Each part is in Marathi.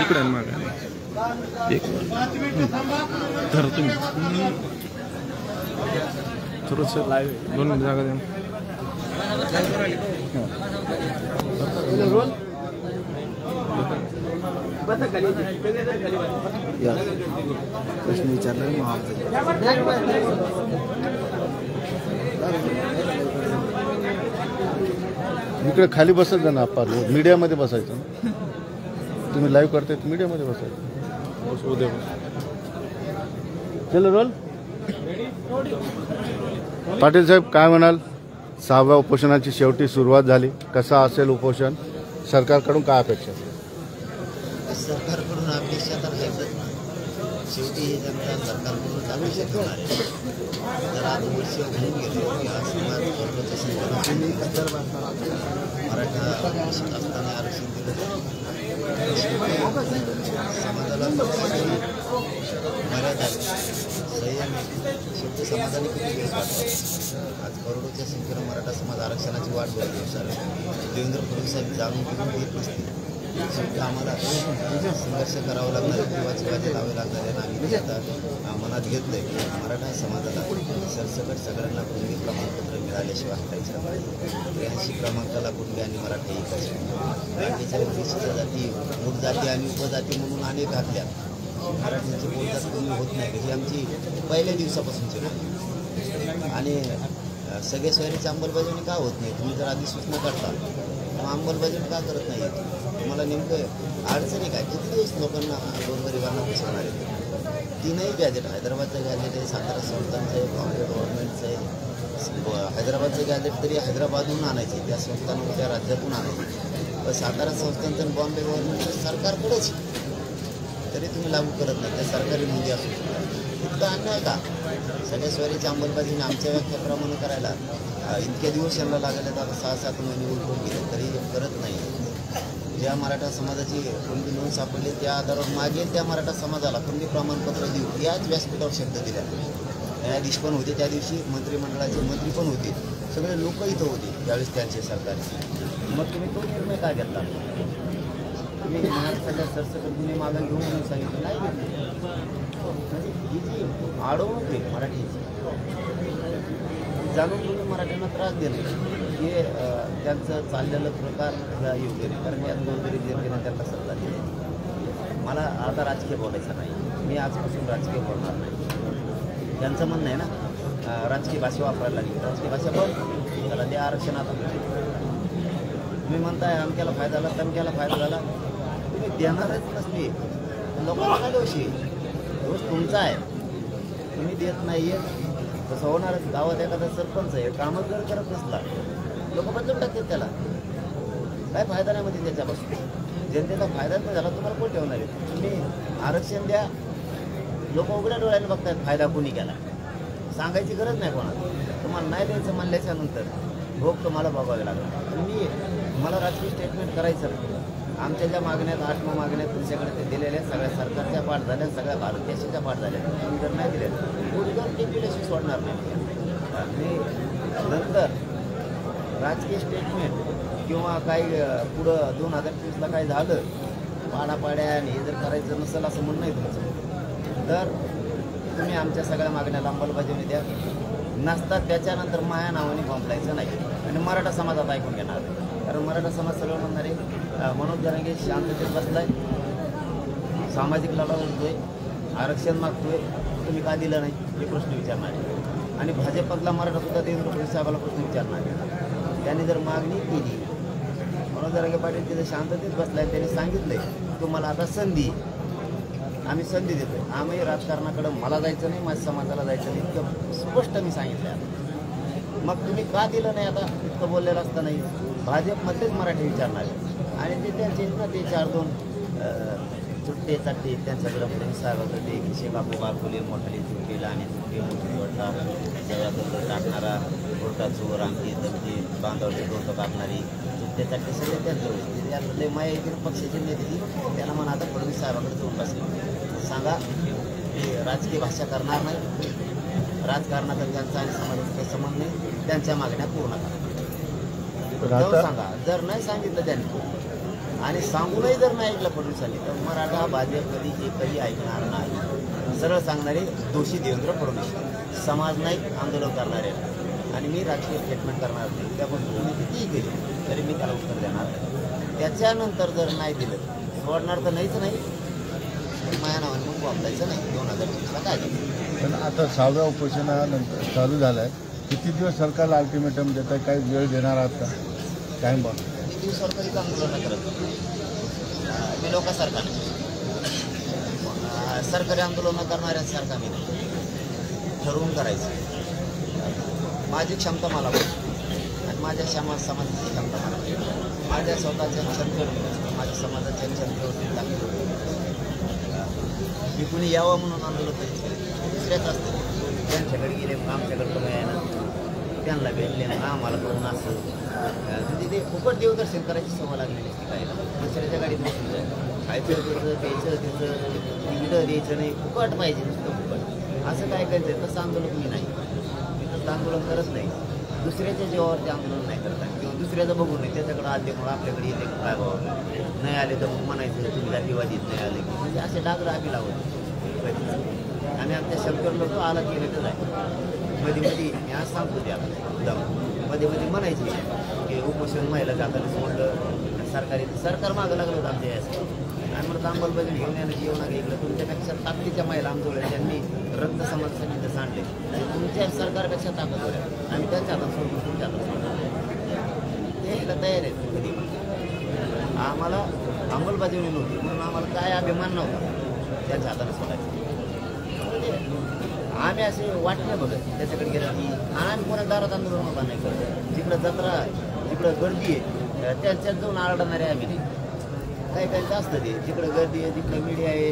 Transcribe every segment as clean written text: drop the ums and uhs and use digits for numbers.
इकडे माग एक धर तुम्ही थोडंसं लाईव्ह 2 मिनिट जागा द्या. प्रश्न विचारला इकडे खाली बसत जा ना. आपण मीडियामध्ये बसायचं. तुम्ही लाईव्ह करताय मीडियामध्ये बसायचं. उद्या चलो रोल. पाटील साहेब काय म्हणाल? 6व्या उपोषणाची शेवटी सुरुवात झाली. कसा असेल उपोषण? सरकारकडून काय अपेक्षा? सरकारकडून अपेक्षा तर आहेच ना. शेवटी हे जनता सरकारकडून अपेक्षा करणार आहे. जर आज वर्ष होऊन गेले की आज समाज मराठा असताना आरक्षण दिलं समाजाला मर्यादा संयम शेवटी समाजाने किती वेळ काढला. आज करोडोच्या संख्येनं मराठा समाज आरक्षणाची वाट बघतो. देवेंद्र फडणवीस साहेब जाणून घेऊन घेत नसतील. शेवटी आम्हाला संघर्ष करावा लागणार आहे. जीवाची वाजे लावे लागणार आहे. आम्ही आता मनात घेतलंय की मराठा समाजाला सरसकट सगळ्यांना कुणबी प्रमाणपत्र मिळाल्याशिवाय हटायचं. 83 क्रमांकाला कुणबी आणि मराठा एकच. बाकीच्या विशिष्ट जाती मूळ जाती आणि उपजाती म्हणून अनेक घातल्या. मराठ्यांची बोलजात कमी होत नाही ही आमची पहिल्या दिवसापासूनची नाही. आणि सगळ्या सोयरीची अंमलबजावणी का होत नाही? तुम्ही जर अधिसूचना करता मग अंमलबजावणी का करत नाही? तुम्हाला नेमकं अडचणी काय? किती दिवस लोकांना गोरगरिबांना फसवणार आहे? 3ही गॅजेट हैदराबादचं गॅजेट आहे, सातारा संस्थांचं आहे, बॉम्बे गव्हर्नमेंटचं आहे. हैदराबादचं गॅजेट तरी हैदराबादहून आणायचे, त्या संस्थांना त्या राज्यातून आणायचे. पण सातारा संस्थांचं आणि बॉम्बे गव्हर्नमेंटचं सरकारकडेच तरी तुम्ही लागू करत नाही. त्या सरकारी नोंदी असू शकतात. इतकं अन्याय का? सगळ्या स्वारीची अंमलबजावणी आमच्या व्याख्याप्रमाणे करायला इतके दिवस यांना लागले तर 6-7 महिने उलटून गेले तरी करत नाही. ज्या मराठा समाजाची कुणबी नोंद सापडली त्या आधारावर मागेल त्या मराठा समाजाला कुणबी प्रमाणपत्र देऊ याच व्यासपीठावर शब्द दिला. न्यायाधीश पण होते त्या दिवशी, मंत्रिमंडळाचे मंत्री पण होते, सगळे लोक इथं होते त्यावेळेस त्यांचे सरकारचे. मग तुम्ही तो निर्णय काय घेतला? तुम्ही महाराष्ट्राच्या सरसकट गुन्हे मागं घेऊन म्हणून सांगितलं नाही घेतले. म्हणजे ही जी आडवणूक आहे मराठीची जाणून तुम्ही मराठ्यांना त्रास देणे हे त्यांचं चाललेलं प्रकार योग्य नाही. कारण यात गोरगरीब जनतेने त्यांना सत्ता दिली. मला आता राजकीय बोलायचं नाही. मी आजपासून राजकीय बोलणार नाही. त्यांचं म्हणणं आहे ना राजकीय भाषा वापरायला लागली. राजकीय भाषा पण त्याला त्या आरक्षणात तुम्ही म्हणताय अमक्याला फायदा झाला तमक्याला फायदा झाला. तुम्ही देणारच नसते लोकांना काय दोषी? दोष तुमचा आहे. तुम्ही देत नाही आहे तसं होणारच. गावात एखादा सरपंच आहे कामच जर करत नसला लोक बदलून टाकतात त्याला. काय फायदा नाही म्हणजे त्याच्यापासून. जनतेचा फायदाच नाही झाला तुम्हाला कोण ठेवणार आहे? तुम्ही आरक्षण द्या. लोक उघड्या डोळ्याने बघतायत फायदा कोणी केला. सांगायची गरज नाही कोणाला. तुम्हाला नाही द्यायचं म्हणल्याच्या नंतर भोग तुम्हाला बघावे लागला. मला राजकीय स्टेटमेंट करायचं नाही. आमच्या ज्या मागण्यात 8 मागण्यात तुमच्याकडे ते दिलेल्या सगळ्या सरकारच्या पाठ झाल्या, सगळ्या भारत देशाच्या पाठ झाल्या. तुम्ही जर नाही दिल्या उद्योग टेम्पलेशी सोडणार नाही. आणि नंतर राजकीय स्टेटमेंट किंवा काही पुढं 2023ला काही झालं पाडापाड्या आणि हे जर करायचं नसेल असं म्हणणं आहे तुमचं तर तुम्ही आमच्या सगळ्या मागण्याला अंमलबजावणी द्या. नसतात त्याच्यानंतर माया नावाने बोंबलायचं नाही. आणि मराठा समाजात ऐकून घेणार. कारण मराठा समाज सगळं म्हणणार आहे मनोज जरांगे शांततेत बसलाय, सामाजिक लढा लढतोय, आरक्षण मागतोय, तुम्ही का दिलं नाही हे प्रश्न विचारणार आहे. आणि भाजपमधला मराठासुद्धा देवेंद्र फडणवीस साहेबाला प्रश्न विचारणार आहे. त्यांनी जर मागणी केली मनोज जरांगे पाटील तिथे शांततेत बसलाय, त्यांनी सांगितलंय तुम्हाला आता संधी, आम्ही संधी देतोय. आम्ही राजकारणाकडं मला जायचं नाही, माझ्या समाजाला जायचं नाही इतकं स्पष्ट मी सांगितलं आहे. मग तुम्ही का दिलं नाही? आता इतकं बोललेलं असतं नाही. भाजपमधलेच मराठी विचारणार आहे. आणि ते त्यांचे ना ते 4-2 चुट्टे चाट्टे त्यांच्याकडं फडणवीस साहेब होतं ते खिशे बापू बारकुले मोठाली चुट्टी लहानी चुट्टी मोठी वाटता जगात टाकणारा कोर्टा चोर आमची दमची बांधवली डोकं कापणारी चुट्टे चाट्टे सगळे त्यांच्याकडे यातले माया पक्षाचे नेते त्यांना म्हणा आता फडणवीस साहेबाकडे जाऊन बसले सांगा ते राजकीय भाषा करणार नाही. राजकारणाचा त्यांचा आणि समाजाचा काही संबंध नाही. त्यांच्या मागण्या पूर्ण करा. जाऊन सांगा. जर नाही सांगितलं त्यांनी आणि सांगूनही जर नाही ऐकलं फडणवीसांनी तर मराठा भाजप कधी एकही ऐकणार नाही. सरळ सांगणारे दोषी देवेंद्र फडणवीस, समाज नाही आंदोलन करणारे आणि मी राजकीय स्टेटमेंट करणार नाही. त्यापासून तुम्ही कितीही केली तरी मी त्याला उत्तर देणार नाही. त्याच्यानंतर जर नाही दिलं सोडणार तर नाहीच नाही. माझ्या नावाने मग वापरायचं नाही. 2024ला काय झालं. पण आता 6व्या उपोषणानंतर चालू झालं आहे. किती दिवस सरकारला अल्टिमेटम देत आहे? काही वेळ देणार आहात का? टाईम बघ. किती दिवसावर तरी आंदोलन करत मी लोकांसारखा नाही. सरकारी आंदोलन करणाऱ्यांसारखा मी नाही. ठरवून करायचं. माझी क्षमता मला पाहिजे आणि माझ्या समाजाची क्षमता मला पाहिजे. माझ्या स्वतःच्या क्षमतेवर माझ्या समाजाच्या क्षमतेवरती टाकली. मी कुणी यावं म्हणून आंदोलन पाहिजे दुसऱ्याच असतं. त्यांच्याकडे गेले मग आमच्याकडे कमी आहे ना, त्यांना भेटले ना आम्हाला करून असं म्हणजे ते फुकट देवदर्शन करायची सवय लागलेली असते. काय दुसऱ्याच्या गाडीत बसून जायचं, खायचं त्याचं द्यायचं तिथं तिकीटं द्यायचं नाही. फुकट पाहिजे नुसतं फुकट. असं काय करायचं? तसं आंदोलन मी नाही. मी तसं आंदोलन करत नाही. दुसऱ्याच्या जीवावरती आंदोलन नाही करतात किंवा दुसऱ्याचं बघून नाही. त्याच्याकडे आले मग आपल्याकडे येते काय बाबा नाही आले तर मग म्हणायचं तुम्ही जातीवादीत नाही आले की म्हणजे असे डाग आम्ही लावत आणि आमच्या शंकर लोक आला केलेलंच आहे. मध्ये मी आज सांगतो ते आपण मध्ये म्हणायचे की उपोषण महिला जाताना सोडलं सरकार मागं लागलं होतं आमच्या यासाठी आणि म्हणत अंमलबजावणी घेऊन येणं जेवण इकडं तुमच्यापेक्षा ताकदीच्या महिला आमच्या त्यांनी रक्त समाजासाठी तिथं सांडले. तुमच्या सरकारपेक्षा ताकद होत्या आम्ही त्यांच्या हातात सोडून तुमच्या हातात सोडलं. ते यायला तयार आहेत. कधी आम्हाला अंमलबजावणी नव्हती म्हणून आम्हाला काय अभिमान नव्हता त्यांच्या हाताने सोडायचं. आम्ही असे वाटणे बघत त्याच्याकडे गेलं की आम्ही कोणा दारात आंदोलन उभा नाही करत. जिकडं जत्रा जिकडं गर्दी आहे त्यांच्यात जाऊन आरडणारे आम्ही नाही. काही काही असतं ते जिकडं गर्दी आहे जिकडं मीडिया आहे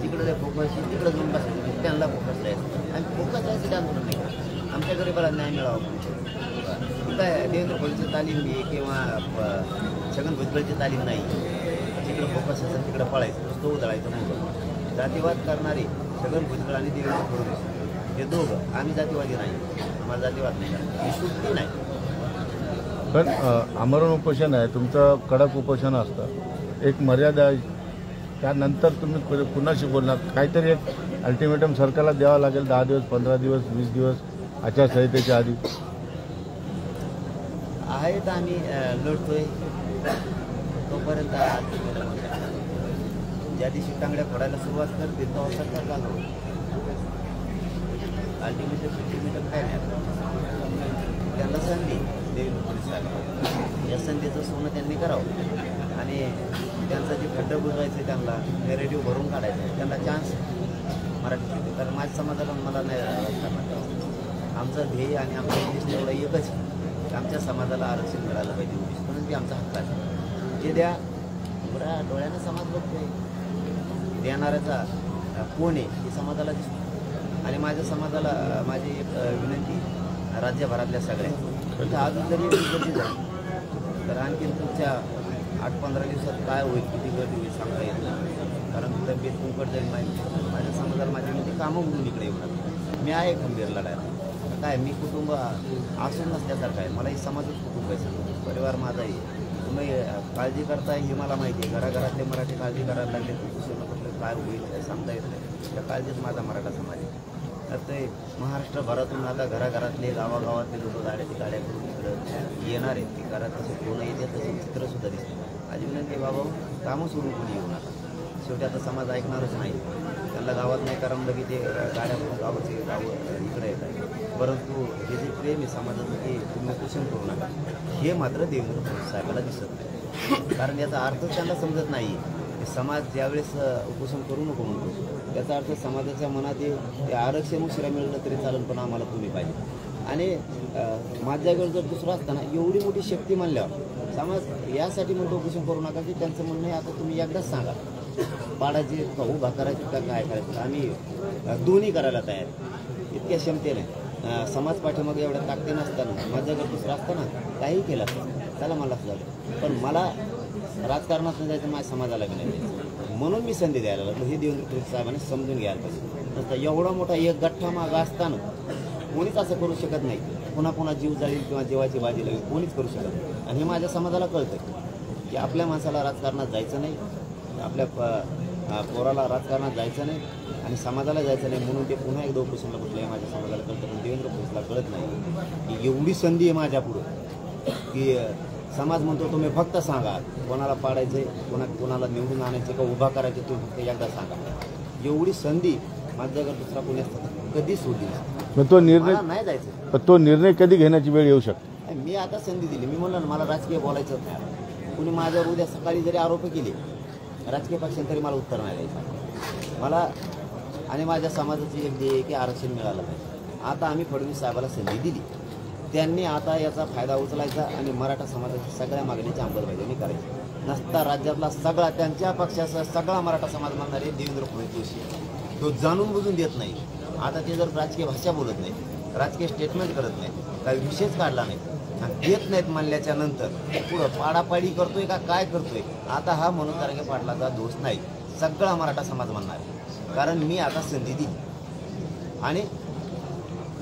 जिकडं फोकस तिकडं जाऊन बसायचं त्यांना फोकस राहायचं. आम्ही फोकस राहायचं आंदोलन नाही करत. आमच्या गरीबाला न्याय मिळावा म्हणून काय देवेंद्र फडणवीसची तालीम घे किंवा छगन भुजबळची तालीम नाही. जिकडं फोकस असेल तिकडं पळायचं नुसतं उधळायचं मोबाईल. जातीवाद करणारे छगन भुजबळ आणि देवेंद्र फडणवीस हे दोघं. आम्ही जातीवादी नाही. आम्हाला जातीवाद नाही करणार. ही सुट्टी नाही. पण आमरण उपोषण आहे तुमचं, कडक उपोषण असतं. एक मर्यादा आहे. त्यानंतर तुम्ही कुणाशी बोलणार? काहीतरी एक अल्टिमेटम सरकारला द्यावं लागेल. 10 दिवस 15 दिवस 20 दिवस आचारसंहितेच्या आधी आहेत. आम्ही लढतोय तोपर्यंत ज्या दिवशी तांगड्या फोडायला सुरुवात करते तेव्हा सरकार लागू. अल्टिमेटम काय नाही. त्यांना संधी देवेंद्र फडणवीस या संधीचं सोनं त्यांनी करावं आणि त्यांचं जे खड्डं बुजवायचं त्यांना नेरेटिव्ह भरून काढायचं. त्यांना चान्स मराठी कारण माझ्या समाजाला मला नाही राजकारणात. आमचं ध्येय आणि आमचं उद्दिष्ट एवढं एकच आमच्या समाजाला आरक्षण मिळालं पाहिजे. उद्दिष्ट म्हणून ते आमचा हक्क आहे. ते द्या. बरं डोळ्यानं समाज बघतोय. देणाऱ्याचा कोण आहे हे समाजाला दिसतो. आणि माझ्या समाजाला माझी एक विनंती राज्यभरातल्या सगळ्या अजून जरी गर्दी झाली तर आणखी तुमच्या 8-15 दिवसात काय होईल किती गर्दी होईल सांगता येत नाही. कारण तब्येत कुंकट जाईल माहिती. माझ्या समाजाला माझी विनंती कामं म्हणून इकडे येऊन मी आहे खंबीर लढायला. काय मी कुटुंब असून नसल्यासारखं आहे. मलाही समाजच कुटुंब आहे. परिवार माझाही. तुम्ही काळजी करताय हे मला माहिती आहे. घराघरातले मराठी काळजी करायला लागले कुठलं काय होईल काय सांगता येत नाही. त्या काळजीत माझा मराठा समाज आहे. तर ते महाराष्ट्रभरातून आता घराघरातले गावागावातले लोक गाड्याची गाड्या करून इकडं येणार आहेत. ती घरात तसे कोण येते तसे चित्रसुद्धा दिसते. माझी विनंती बाबा कामं सोडून कोणी येऊ नका. शेवटी आता समाज ऐकणारच नाही. त्यांना गावात नाही करमलं की ते गाड्या गावाचे गावं इकडे येत आहे. परंतु हे जे प्रेम आहे समाजाचं ते तुम्ही उपोषण करू नका हे मात्र देवेंद्र फडणवीस साहेबाला दिसत नाही. कारण याचा अर्थ त्यांना समजत नाही. समाज ज्यावेळेस उपोषण करू नको म्हणतो त्याचा अर्थ समाजाच्या मनात ते आरक्षण उशिरा मिळलं तरी चालेल पण आम्हाला तुम्ही पाहिजे. आणि माझ्या जागेवर जर दुसरं असताना एवढी मोठी शक्ती मानल्यावर समाज यासाठी म्हणतो उपोषण करू नका की त्यांचं म्हणणं आहे आता तुम्ही एकदाच सांगा पाडायचे का उभा करायचे का काय करायचं. आम्ही दोन्ही करायला तयार इतक्या क्षमतेने समाज पाठीमागे एवढ्या ताकदी नसताना माझ्या जागेवर दुसरं असताना काही केलं असतं. त्याला मला लक्ष झालं. पण मला राजकारणात नाही जायचं, माझ्या समाजाला बी नाही द्यायचं, म्हणून मी संधी द्यायला लागलो. हे देवेंद्र फडणवीस साहेबांनी समजून घ्यायला पाहिजे. नसता एवढा मोठा एक गठ्ठा मागं असताना कोणीच असं करू शकत नाही. पुन्हा पुन्हा जीव जाईल किंवा जीवाची बाजी लागेल, कोणीच करू शकत नाही. आणि हे माझ्या समाजाला कळतं की आपल्या माणसाला राजकारणात जायचं नाही, आपल्या पोराला राजकारणात जायचं नाही आणि समाजाला जायचं नाही, म्हणून ते पुन्हा एकदा उपोषणाला बसले. माझ्या समाजाला कळतं, पण देवेंद्र फडणवीसला कळत नाही की एवढी संधी आहे माझ्यापुढं की समाज म्हणतो तुम्ही फक्त सांगा कोणाला पाडायचं आहे, कोणाला निवडून आणायचं का उभा करायचं, तुम्ही फक्त एकदा सांगा. एवढी संधी माझ्याकडे दुसरा कोणी असतात कधी सोडली पण तो निर्णय मला नाही जायचं. पण तो निर्णय कधी घेण्याची वेळ येऊ शकते. मी आता संधी दिली. मी म्हणलं ना मला राजकीय बोलायचंच नाही. कुणी माझ्यावर उद्या सकाळी जरी आरोप केले राजकीय पक्षांनी तरी मला उत्तर नाही द्यायचं. मला आणि माझ्या समाजाची एक ध्येय की आरक्षण मिळालं पाहिजे. आता आम्ही फडणवीस साहेबाला संधी दिली, त्यांनी आता याचा फायदा उचलायचा आणि मराठा समाजाच्या सगळ्या मागणीची अंमलबजावणी करायची. नसता राज्यातला सगळा त्यांच्या पक्षाचा सगळा मराठा समाज म्हणणारे देवेंद्र फडणवीस जोशी तो जाणून बुजून देत नाही. आता ते जर राजकीय भाषा बोलत नाही, राजकीय स्टेटमेंट करत नाही, काही विषयच काढला नाही आणि देत नाहीत म्हणल्याच्या नंतर पुढं पाडापाडी करतोय का काय करतोय. आता हा म्हणून कारंगे पाटलाचा दोष नाही, सगळा मराठा समाज म्हणणार आहे. कारण मी आता संधी दिली आणि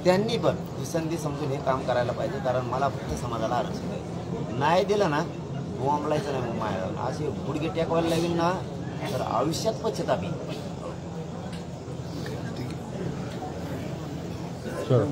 त्यांनी पण ही संधी समजून हे काम करायला पाहिजे. कारण मला फक्त समाजाला आरक्षण आहे. नाही दिलं ना बोंबलायचं नाही. मग माझ्या असे गुडघे टेकवायला लागेल ना तर आयुष्यात पश्चाताप येईल. चलो.